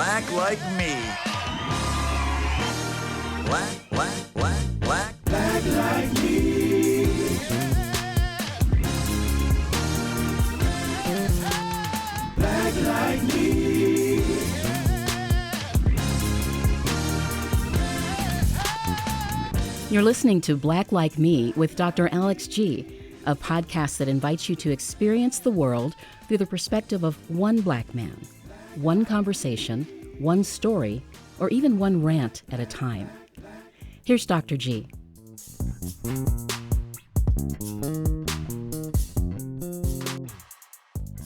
Black like me. Black like me. Black like me. You're listening to Black Like Me with Dr. Alex G., a podcast that invites you to experience the world through the perspective of one black man, one conversation, one story, or even one rant at a time. Here's Dr. G.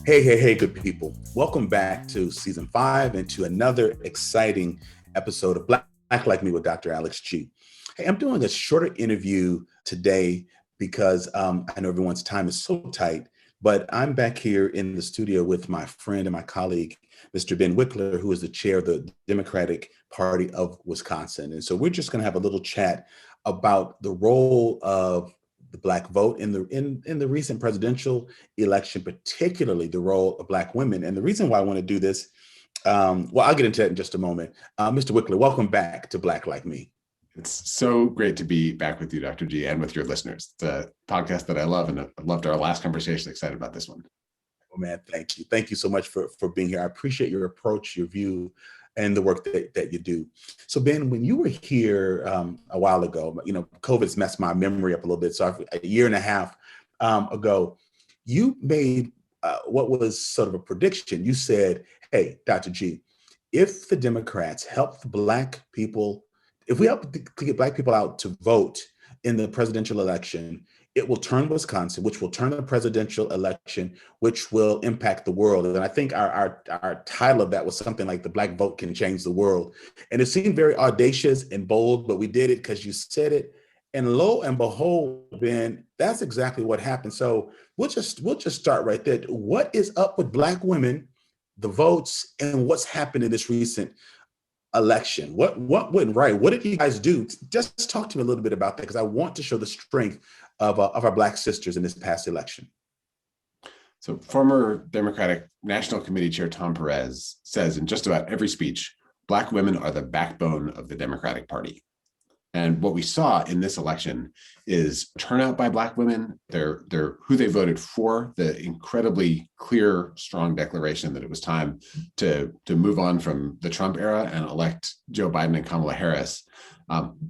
Hey, good people. Welcome back to season 5 and to another exciting episode of Black Like Me with Dr. Alex G. Hey, I'm doing a shorter interview today because I know everyone's time is so tight, but I'm back here in the studio with my friend and my colleague, Mr. Ben Wikler, who is the chair of the Democratic Party of Wisconsin. And so we're just going to have a little chat about the role of the Black vote in the recent presidential election, particularly the role of Black women. And the reason why I want to do this, well, I'll get into that in just a moment. Mr. Wikler, welcome back to Black Like Me. It's so great to be back with you, Dr. G, and with your listeners. It's a podcast that I love, and I loved our last conversation. Excited about this one. Oh, man, thank you. Thank you so much for being here. I appreciate your approach, your view, and the work that you do. So, Ben, when you were here a while ago, COVID's messed my memory up a little bit. So a year and a half ago, you made what was sort of a prediction. You said, hey, Dr. G, if the Democrats help Black people, if we help to get Black people out to vote in the presidential election, it will turn Wisconsin, which will turn the presidential election, which will impact the world. And I think our title of that was something like "The Black Vote Can Change the World." And it seemed very audacious and bold, but we did it because you said it. And lo and behold, Ben, that's exactly what happened. So we'll just start right there. What is up with Black women, the votes, and what's happened in this recent election? What went right? What did you guys do? Just talk to me a little bit about that, because I want to show the strength of our Black sisters in this past election. So former Democratic National Committee Chair Tom Perez says in just about every speech, Black women are the backbone of the Democratic Party. And what we saw in this election is turnout by Black women, they're who they voted for, the incredibly clear, strong declaration that it was time to move on from the Trump era and elect Joe Biden and Kamala Harris.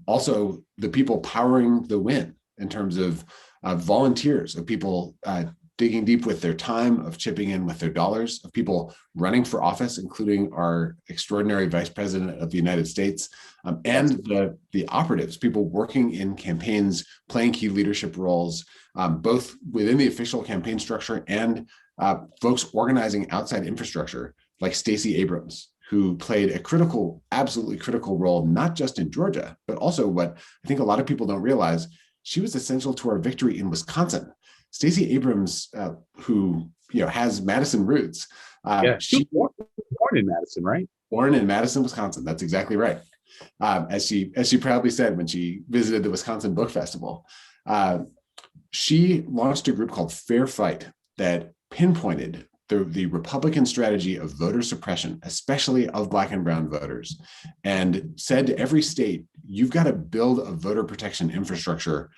Also, the people powering the win in terms of volunteers, of people digging deep with their time, of chipping in with their dollars, of people running for office, including our extraordinary Vice President of the United States, and the operatives, people working in campaigns, playing key leadership roles, both within the official campaign structure and folks organizing outside infrastructure, like Stacey Abrams, who played a absolutely critical role, not just in Georgia, but also what I think a lot of people don't realize, she was essential to our victory in Wisconsin. Stacey Abrams, who has Madison roots. She was born in Madison, right? Born in Madison, Wisconsin. That's exactly right. As she proudly said when she visited the Wisconsin Book Festival, she launched a group called Fair Fight that pinpointed the Republican strategy of voter suppression, especially of Black and brown voters, and said to every state, you've got to build a voter protection infrastructure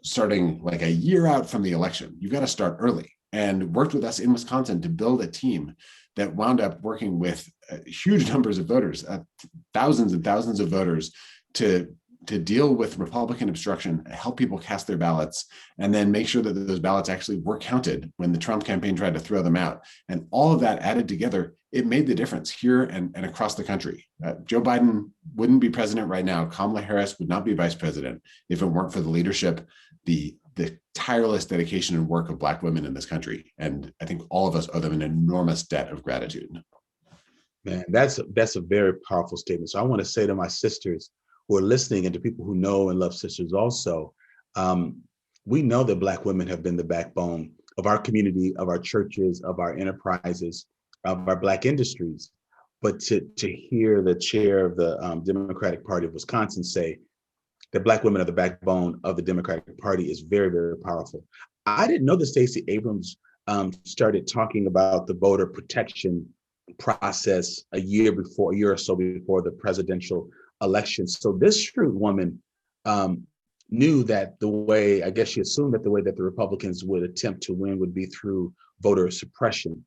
starting like a year out from the election. You've got to start early, and worked with us in Wisconsin to build a team that wound up working with huge numbers of voters, thousands and thousands of voters, to deal with Republican obstruction, help people cast their ballots, and then make sure that those ballots actually were counted when the Trump campaign tried to throw them out. And all of that added together, it made the difference here and across the country. Joe Biden wouldn't be president right now. Kamala Harris would not be vice president if it weren't for the leadership, the tireless dedication and work of Black women in this country. And I think all of us owe them an enormous debt of gratitude. Man, that's a very powerful statement. So I want to say to my sisters who are listening, and to people who know and love sisters also, we know that Black women have been the backbone of our community, of our churches, of our enterprises, of our Black industries. But to hear the chair of the Democratic Party of Wisconsin say that Black women are the backbone of the Democratic Party is very, very powerful. I didn't know that Stacey Abrams started talking about the voter protection process a year or so before the presidential election. So this shrewd woman knew that the way, I guess she assumed that the way that the Republicans would attempt to win would be through voter suppression.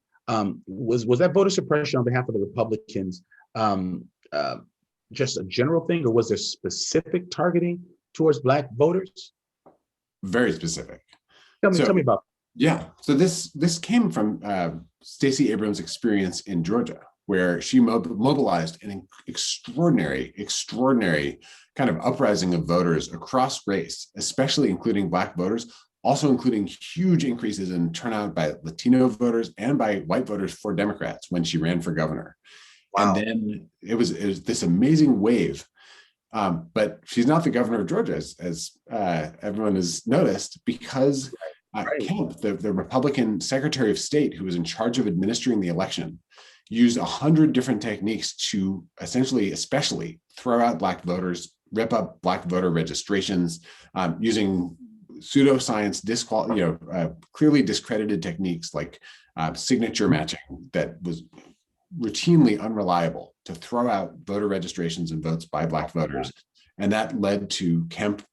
Was that voter suppression on behalf of the Republicans just a general thing, or was there specific targeting towards Black voters? Very specific. Tell me about. Yeah. So this came from Stacey Abrams' experience in Georgia, where she mobilized an extraordinary kind of uprising of voters across race, especially including Black voters, also including huge increases in turnout by Latino voters and by white voters for Democrats when she ran for governor. Wow. And then it was this amazing wave. But she's not the governor of Georgia, as everyone has noticed, because Kemp, the Republican Secretary of State who was in charge of administering the election, used 100 different techniques to especially throw out Black voters, rip up Black voter registrations, using pseudoscience, clearly discredited techniques like signature matching that was routinely unreliable to throw out voter registrations and votes by Black voters. And that led to Kemp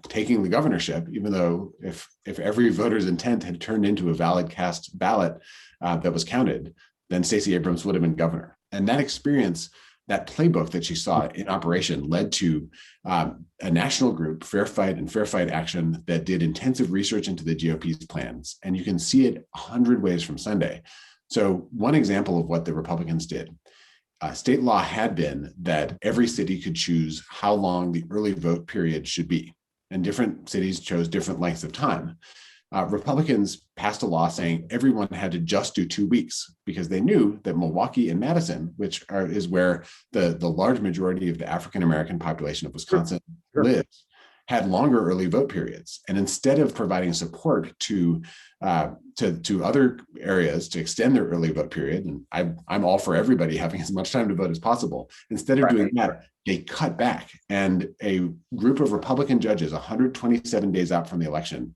taking the governorship, even though if every voter's intent had turned into a valid cast ballot that was counted, then Stacey Abrams would have been governor. And that experience, that playbook that she saw in operation, led to a national group, Fair Fight and Fair Fight Action, that did intensive research into the GOP's plans. And you can see it 100 ways from Sunday. So one example of what the Republicans did, state law had been that every city could choose how long the early vote period should be. And different cities chose different lengths of time. Republicans passed a law saying everyone had to just do 2 weeks, because they knew that Milwaukee and Madison, which is where the large majority of the African-American population of Wisconsin lives, had longer early vote periods. And instead of providing support to other areas to extend their early vote period, and I'm all for everybody having as much time to vote as possible, instead of doing that, they cut back. And a group of Republican judges, 127 days out from the election,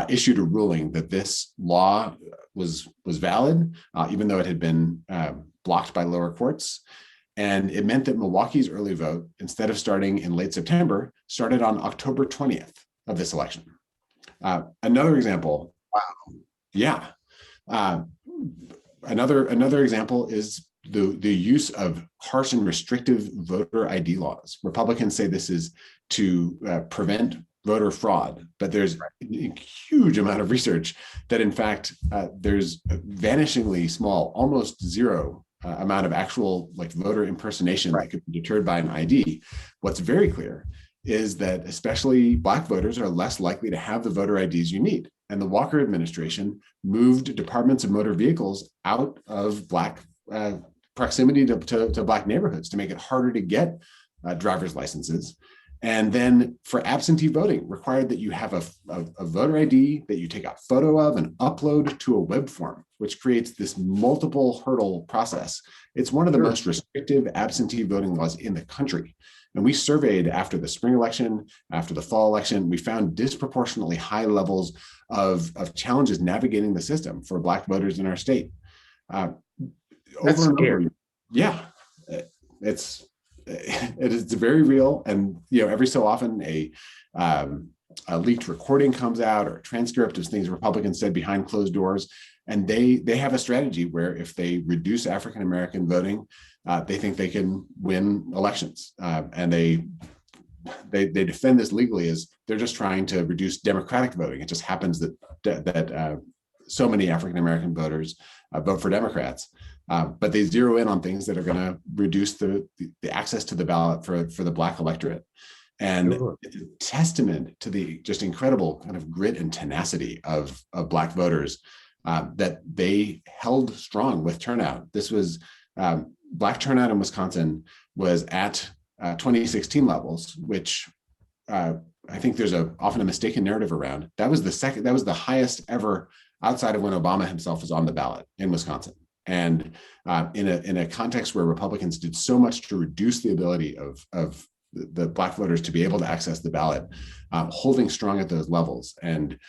issued a ruling that this law was valid, even though it had been blocked by lower courts. And it meant that Milwaukee's early vote, instead of starting in late September, started on October 20th of this election. Another example. Wow. Yeah. Another example is the use of harsh and restrictive voter ID laws. Republicans say this is to prevent voter fraud, but there's a huge amount of research that, in fact, there's a vanishingly small, almost zero amount of actual voter impersonation that could be deterred by an ID. What's very clear is that especially Black voters are less likely to have the voter IDs you need. And the Walker administration moved departments of motor vehicles out of Black proximity to Black neighborhoods to make it harder to get driver's licenses. And then for absentee voting, required that you have a voter ID that you take a photo of and upload to a web form, which creates this multiple hurdle process. It's one of the most restrictive absentee voting laws in the country. And we surveyed after the spring election, after the fall election, we found disproportionately high levels of challenges navigating the system for Black voters in our state. That's scary. Yeah, it's very real. And every so often a leaked recording comes out or a transcript of things Republicans said behind closed doors. And they have a strategy where if they reduce African-American voting, they think they can win elections. And they defend this legally as they're just trying to reduce Democratic voting. It just happens that so many African-American voters vote for Democrats. But they zero in on things that are going to reduce the access to the ballot for the Black electorate. And it's a testament to the just incredible kind of grit and tenacity of Black voters that they held strong with turnout. This was Black turnout in Wisconsin was at 2016 levels, which I think there's often a mistaken narrative around. That was the highest ever outside of when Obama himself was on the ballot in Wisconsin. And in a context where Republicans did so much to reduce the ability of the Black voters to be able to access the ballot, holding strong at those levels and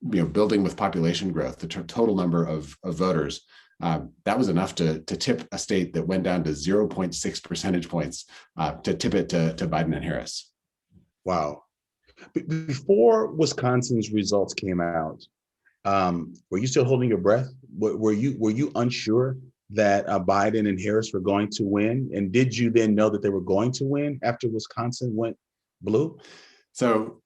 building with population growth, the total number of voters That was enough to tip a state that went down to 0.6 percentage points to tip it to Biden and Harris. Wow. Before Wisconsin's results came out, were you still holding your breath? Were you unsure that Biden and Harris were going to win? And did you then know that they were going to win after Wisconsin went blue? So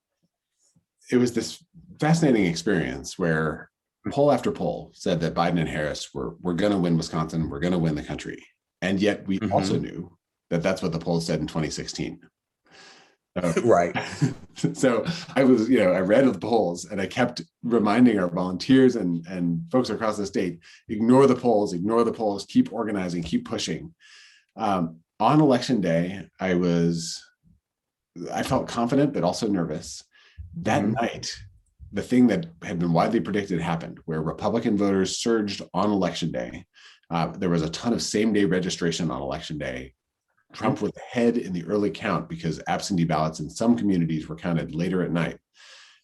it was this fascinating experience where poll after poll said that Biden and Harris were going to win Wisconsin, we're going to win the country. And yet we also knew that that's what the polls said in 2016. Right. So I read the polls and I kept reminding our volunteers and folks across the state, ignore the polls, keep organizing, keep pushing. On election day, I felt confident, but also nervous. That night, the thing that had been widely predicted happened, where Republican voters surged on election day. There was a ton of same-day registration on election day. Trump was ahead in the early count because absentee ballots in some communities were counted later at night.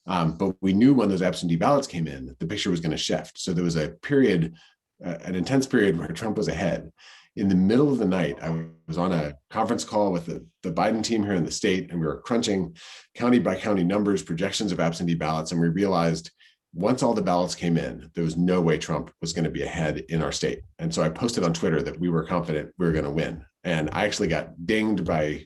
But we knew when those absentee ballots came in, the picture was going to shift. So there was a period, an intense period where Trump was ahead. In the middle of the night, I was on a conference call with the Biden team here in the state, and we were crunching county by county numbers, projections of absentee ballots, and we realized once all the ballots came in, there was no way Trump was going to be ahead in our state. And so I posted on Twitter that we were confident we were going to win. And I actually got dinged by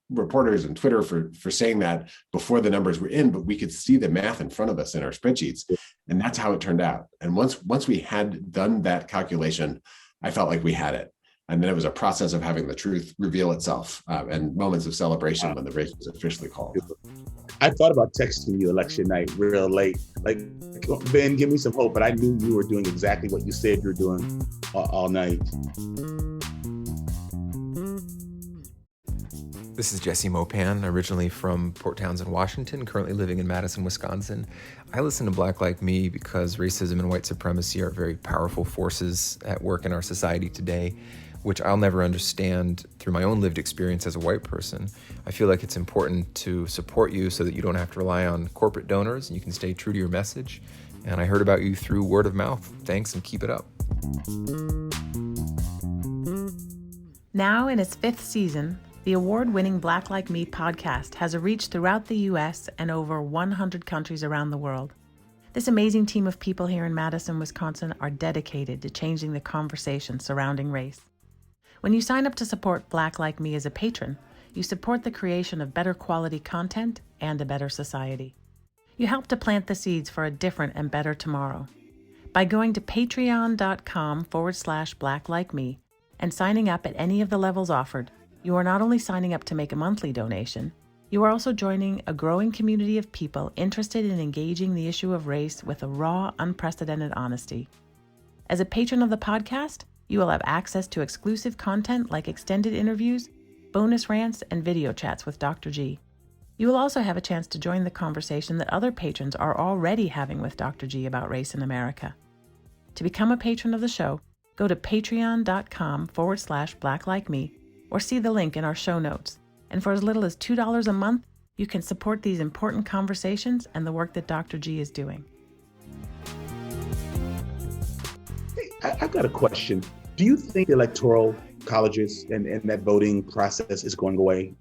reporters and Twitter for saying that before the numbers were in, but we could see the math in front of us in our spreadsheets. And that's how it turned out. And once we had done that calculation, I felt like we had it. And then it was a process of having the truth reveal itself and moments of celebration when the race was officially called. I thought about texting you election night real late, like, Ben, give me some hope, but I knew you were doing exactly what you said you're doing all night. This is Jesse Mopan, originally from Port Townsend, Washington, currently living in Madison, Wisconsin. I listen to Black Like Me because racism and white supremacy are very powerful forces at work in our society today, which I'll never understand through my own lived experience as a white person. I feel like it's important to support you so that you don't have to rely on corporate donors and you can stay true to your message. And I heard about you through word of mouth. Thanks and keep it up. Now in its 5th season, the award-winning Black Like Me podcast has a reach throughout the U.S. and over 100 countries around the world. This amazing team of people here in Madison, Wisconsin are dedicated to changing the conversation surrounding race. When you sign up to support Black Like Me as a patron, you support the creation of better quality content and a better society. You help to plant the seeds for a different and better tomorrow. By going to patreon.com/blacklikeme and signing up at any of the levels offered, you are not only signing up to make a monthly donation, you are also joining a growing community of people interested in engaging the issue of race with a raw, unprecedented honesty. As a patron of the podcast, you will have access to exclusive content like extended interviews, bonus rants, and video chats with Dr. G. You will also have a chance to join the conversation that other patrons are already having with Dr. G about race in America. To become a patron of the show, go to patreon.com/blacklikeme or see the link in our show notes. And for as little as $2 a month, you can support these important conversations and the work that Dr. G is doing. Hey, I've got a question. Do you think the electoral colleges and that voting process is going away?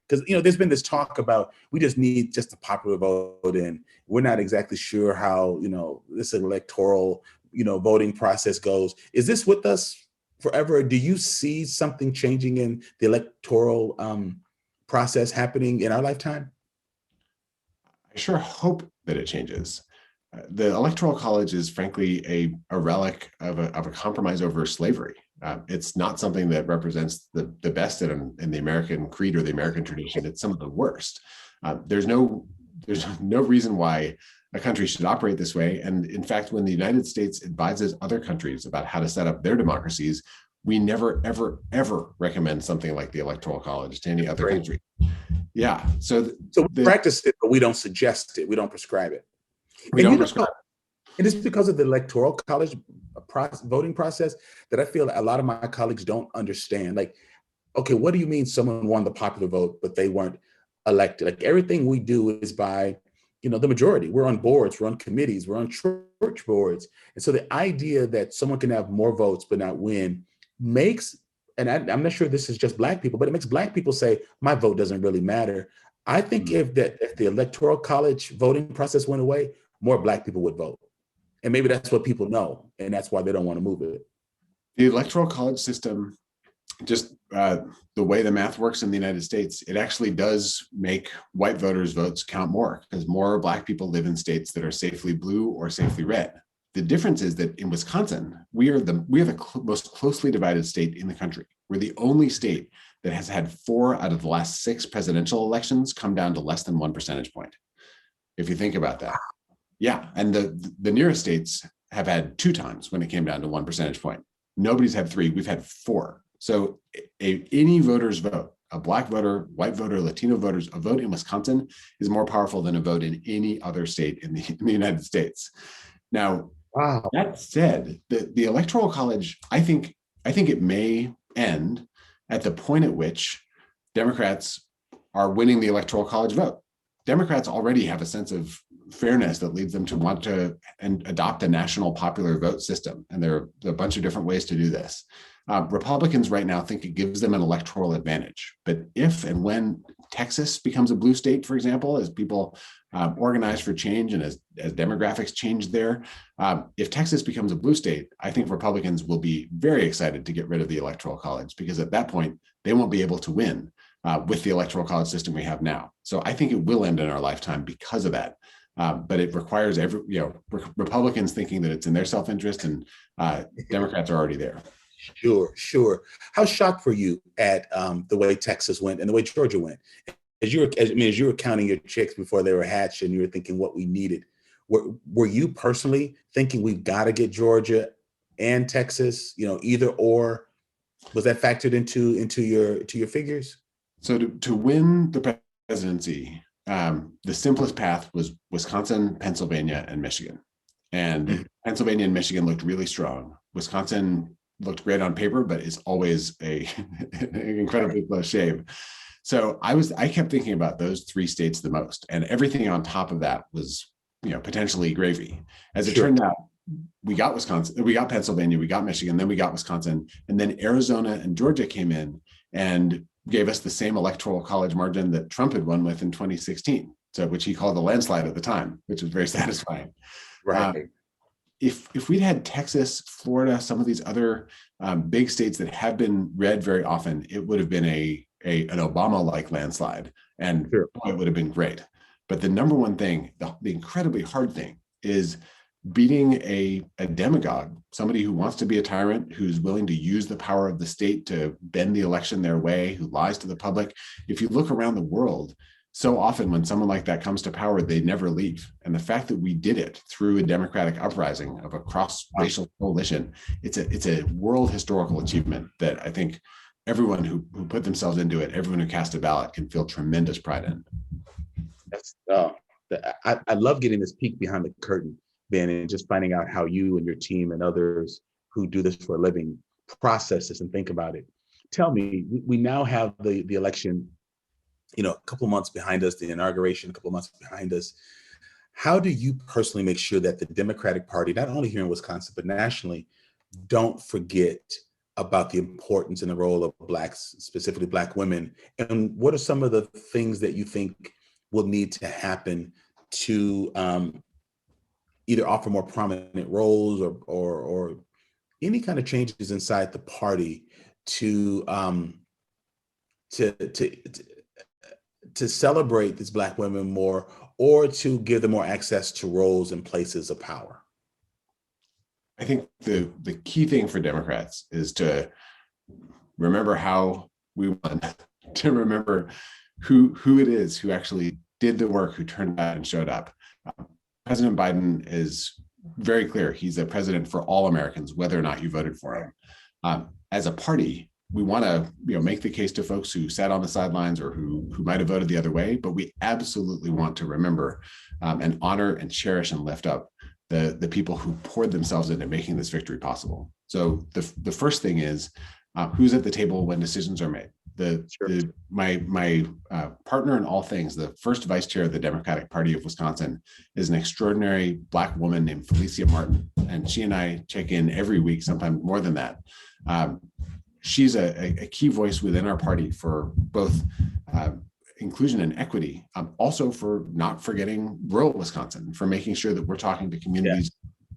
Because, there's been this talk about we just need just a popular vote and we're not exactly sure how, this electoral, voting process goes. Is this with us forever? Do you see something changing in the electoral process happening in our lifetime? I sure hope that it changes. The Electoral College is frankly a relic of a compromise over slavery. It's not something that represents the best in the American creed or the American tradition. It's some of the worst. There's no reason why a country should operate this way. And in fact, when the United States advises other countries about how to set up their democracies, we never, ever, ever recommend something like the Electoral College to any other country. Yeah. So we practice it, but we don't suggest it. We don't prescribe it. We don't prescribe it. And it's because of the Electoral College voting process that I feel a lot of my colleagues don't understand. Like, okay, what do you mean someone won the popular vote, but they weren't elected? Like everything we do is by the majority. We're on boards, we're on committees, we're on church boards. And so the idea that someone can have more votes but not win makes, and I'm not sure this is just Black people, but it makes Black people say, my vote doesn't really matter. I think if the Electoral College voting process went away, more Black people would vote. And maybe that's what people know, and that's why they don't want to move it. The Electoral College system, just the way the math works in the United States, it actually does make white voters' votes count more, because more Black people live in states that are safely blue or safely red. The difference is that in Wisconsin, we are the most closely divided state in the country. We're the only state that has had 4 out of the last 6 presidential elections come down to less than 1 percentage point. If you think about that. Yeah, and the nearest states have had 2 times when it came down to 1 percentage point. Nobody's had 3, we've had 4. So any voter's vote, a Black voter, white voter, Latino voters, a vote in Wisconsin is more powerful than a vote in any other state in the United States. Now, wow. That said, the Electoral College, I think it may end at the point at which Democrats are winning the Electoral College vote. Democrats already have a sense of fairness that leads them to want to adopt a national popular vote system. And there are a bunch of different ways to do this. Republicans right now think it gives them an electoral advantage. But if and when Texas becomes a blue state, for example, as people organize for change and as demographics change there, if Texas becomes a blue state, I think Republicans will be very excited to get rid of the Electoral College, because at that point, they won't be able to win with the Electoral College system we have now. So I think it will end in our lifetime because of that. But it requires Republicans thinking that it's in their self-interest, and Democrats are already there. Sure. How shocked were you at the way Texas went and the way Georgia went? As you were counting your chicks before they were hatched, and you were thinking what we needed, were you personally thinking we've got to get Georgia and Texas, either or? Was that factored into your figures? So to win the presidency, the simplest path was Wisconsin, Pennsylvania, and Michigan. And Pennsylvania and Michigan looked really strong. Wisconsin looked great on paper, but it's always an incredibly close shave. So I kept thinking about those 3 states the most, and everything on top of that was, potentially gravy. As it turned out, we got Wisconsin, we got Pennsylvania, we got Michigan, then we got Wisconsin, and then Arizona and Georgia came in and gave us the same Electoral College margin that Trump had won with in 2016, so which he called a landslide at the time, which was very satisfying. Right. If we'd had Texas, Florida, some of these other big states that have been red very often, it would have been an Obama-like landslide, and it would have been great. But the number one thing, the incredibly hard thing, is beating a demagogue, somebody who wants to be a tyrant, who's willing to use the power of the state to bend the election their way, who lies to the public. If you look around the world, so often when someone like that comes to power, they never leave. And the fact that we did it through a democratic uprising of a cross-racial coalition, it's a world historical achievement that I think everyone who put themselves into it, everyone who cast a ballot, can feel tremendous pride in. I love getting this peek behind the curtain, Ben, and just finding out how you and your team and others who do this for a living process this and think about it. Tell me, we now have the election, a couple of months behind us, the inauguration, a couple of months behind us. How do you personally make sure that the Democratic Party, not only here in Wisconsin, but nationally, don't forget about the importance and the role of Blacks, specifically Black women? And what are some of the things that you think will need to happen to either offer more prominent roles or any kind of changes inside the party to celebrate these Black women more, or to give them more access to roles and places of power? I think the key thing for Democrats is to remember how we won, to remember who it is who actually did the work, who turned out and showed up. President Biden is very clear. He's a president for all Americans, whether or not you voted for him. As a party, we want to make the case to folks who sat on the sidelines or who might have voted the other way, but we absolutely want to remember and honor and cherish and lift up the people who poured themselves into making this victory possible. So the first thing is who's at the table when decisions are made. My partner in all things, the first vice chair of the Democratic Party of Wisconsin, is an extraordinary Black woman named Felicia Martin, and she and I check in every week, sometimes more than that. She's a key voice within our party for both inclusion and equity, also for not forgetting rural Wisconsin, for making sure that we're talking to communities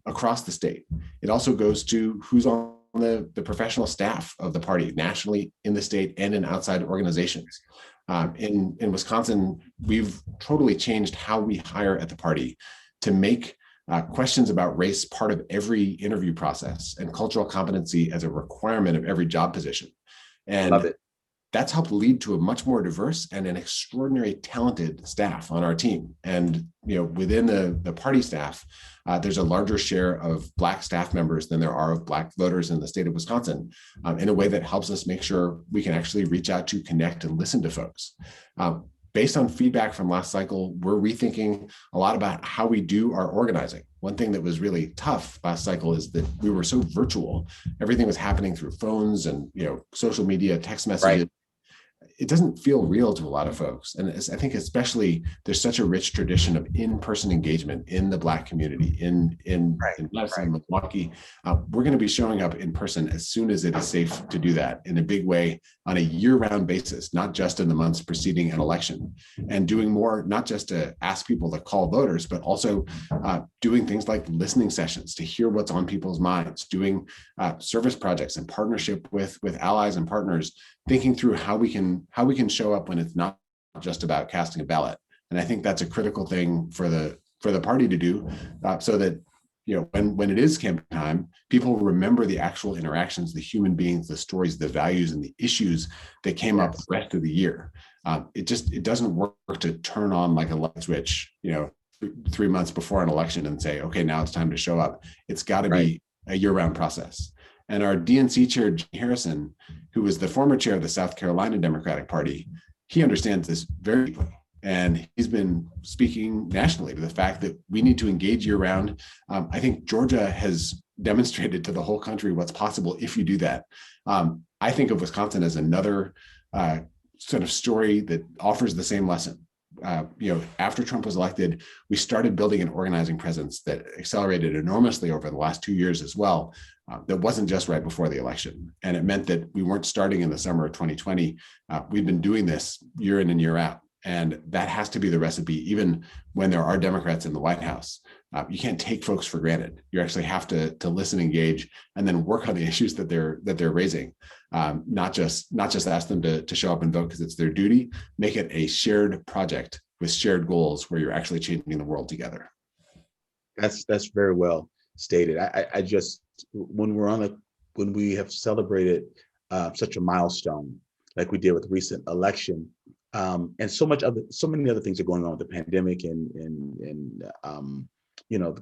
across the state. It also goes to who's on the professional staff of the party nationally, in the state, and in outside organizations. In Wisconsin, we've totally changed how we hire at the party to make questions about race part of every interview process, and cultural competency as a requirement of every job position. And Love it. That's helped lead to a much more diverse and an extraordinary talented staff on our team. And within the party staff, there's a larger share of Black staff members than there are of Black voters in the state of Wisconsin, in a way that helps us make sure we can actually reach out to, connect, and listen to folks. Based on feedback from last cycle, we're rethinking a lot about how we do our organizing. One thing that was really tough last cycle is that we were so virtual. Everything was happening through phones and social media, text messages. Right. It doesn't feel real to a lot of folks. And I think especially there's such a rich tradition of in-person engagement in the Black community in Madison, Milwaukee. We're going to be showing up in person as soon as it is safe to do that in a big way on a year-round basis, not just in the months preceding an election, and doing more, not just to ask people to call voters, but also doing things like listening sessions to hear what's on people's minds, doing service projects in partnership with allies and partners, thinking through how we can show up when it's not just about casting a ballot. And I think that's a critical thing for the party to do, so that when it is campaign time, people remember the actual interactions, the human beings, the stories, the values, and the issues that came up the rest of the year. It doesn't work to turn on like a light switch 3 months before an election and say, okay, now it's time to show up. It's got to be a year-round process. And our DNC chair, Jim Harrison, who was the former chair of the South Carolina Democratic Party, he understands this very deeply. And he's been speaking nationally to the fact that we need to engage year round. I think Georgia has demonstrated to the whole country what's possible if you do that. I think of Wisconsin as another sort of story that offers the same lesson. After Trump was elected, we started building an organizing presence that accelerated enormously over the last 2 years as well. That wasn't just right before the election. And it meant that we weren't starting in the summer of 2020. We've been doing this year in and year out. And that has to be the recipe, even when there are Democrats in the White House. You can't take folks for granted. You actually have to listen, engage, and then work on the issues that they're raising. Not just ask them to show up and vote because it's their duty. Make it a shared project with shared goals where you're actually changing the world together. That's very well stated. I just, when we have celebrated such a milestone like we did with the recent election, and so many other things are going on with the pandemic and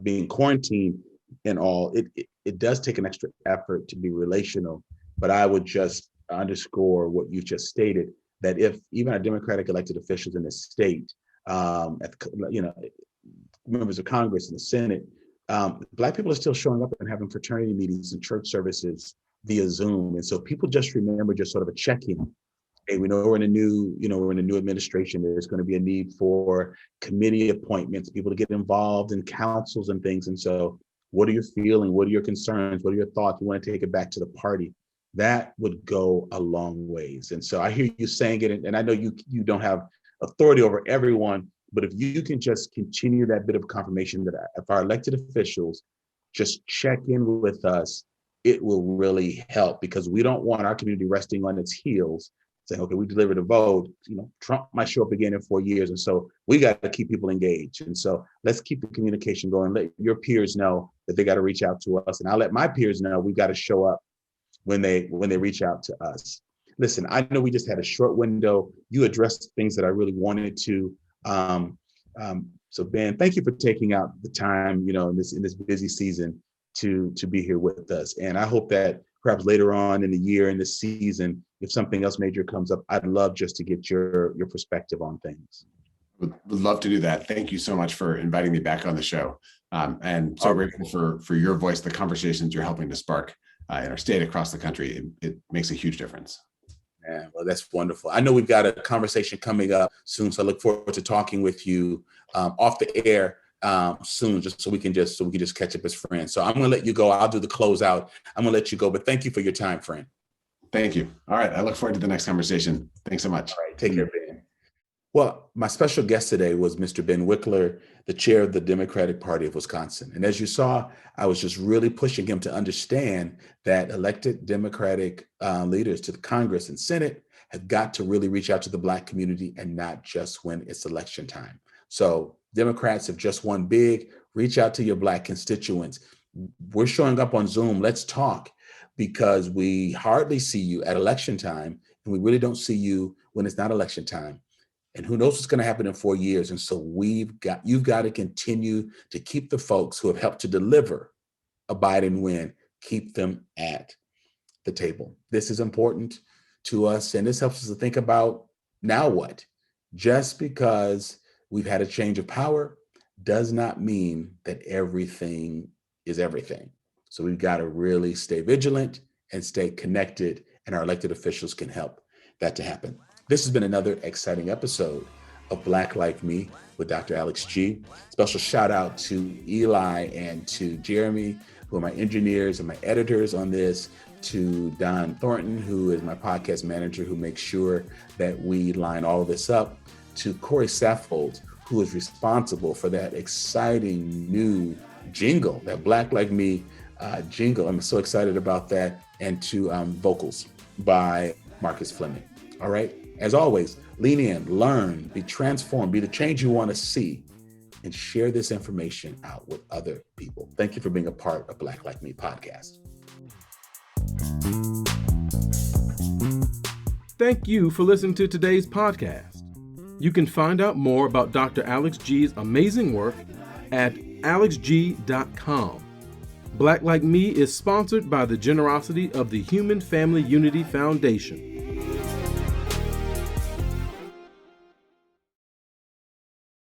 being quarantined and all, it does take an extra effort to be relational. But I would just underscore what you just stated, that if even our Democratic elected officials in the state, members of Congress and the Senate, Black people are still showing up and having fraternity meetings and church services via Zoom. And so people just remember just sort of a check-in. Hey, we know we're in a new administration. There's going to be a need for committee appointments, people to get involved in councils and things. And so what are you feeling? What are your concerns? What are your thoughts? You want to take it back to the party. That would go a long ways. And so I hear you saying it, and I know you don't have authority over everyone, but if you can just continue that bit of confirmation that if our elected officials just check in with us, it will really help, because we don't want our community resting on its heels saying, okay, we delivered a vote, Trump might show up again in 4 years. And so we got to keep people engaged. And so let's keep the communication going. Let your peers know that they got to reach out to us. And I'll let my peers know we got to show up when they reach out to us. Listen, I know we just had a short window. You addressed things that I really wanted to. So Ben, thank you for taking out the time, in this busy season to be here with us. And I hope that perhaps later on in the year, in the season, if something else major comes up, I'd love just to get your perspective on things. Would love to do that. Thank you so much for inviting me back on the show. And so grateful for your voice, the conversations you're helping to spark in our state, across the country. It makes a huge difference. Yeah, well, that's wonderful. I know we've got a conversation coming up soon, so I look forward to talking with you off the air soon, just so we can just catch up as friends. So I'm going to let you go. I'll do the closeout. I'm going to let you go, but thank you for your time, friend. Thank you. All right. I look forward to the next conversation. Thanks so much. All right. Take care, Ben. Well, my special guest today was Mr. Ben Wikler, the chair of the Democratic Party of Wisconsin. And as you saw, I was just really pushing him to understand that elected Democratic leaders to the Congress and Senate have got to really reach out to the Black community and not just when it's election time. So Democrats have just won big. Reach out to your Black constituents. We're showing up on Zoom. Let's talk, because we hardly see you at election time, and we really don't see you when it's not election time. And who knows what's going to happen in 4 years. And so you've got to continue to keep the folks who have helped to deliver a Biden win, keep them at the table. This is important to us. And this helps us to think about, now what? Just because we've had a change of power does not mean that everything is everything. So we've got to really stay vigilant and stay connected, and our elected officials can help that to happen. This has been another exciting episode of Black Like Me with Dr. Alex G. Special shout out to Eli and to Jeremy, who are my engineers and my editors on this, to Don Thornton, who is my podcast manager, who makes sure that we line all of this up, to Corey Saffold, who is responsible for that exciting new jingle, that Black Like Me jingle. I'm so excited about that. And to vocals by Marcus Fleming. All right. As always, lean in, learn, be transformed, be the change you want to see, and share this information out with other people. Thank you for being a part of Black Like Me podcast. Thank you for listening to today's podcast. You can find out more about Dr. Alex G's amazing work at alexg.com. Black Like Me is sponsored by the generosity of the Human Family Unity Foundation.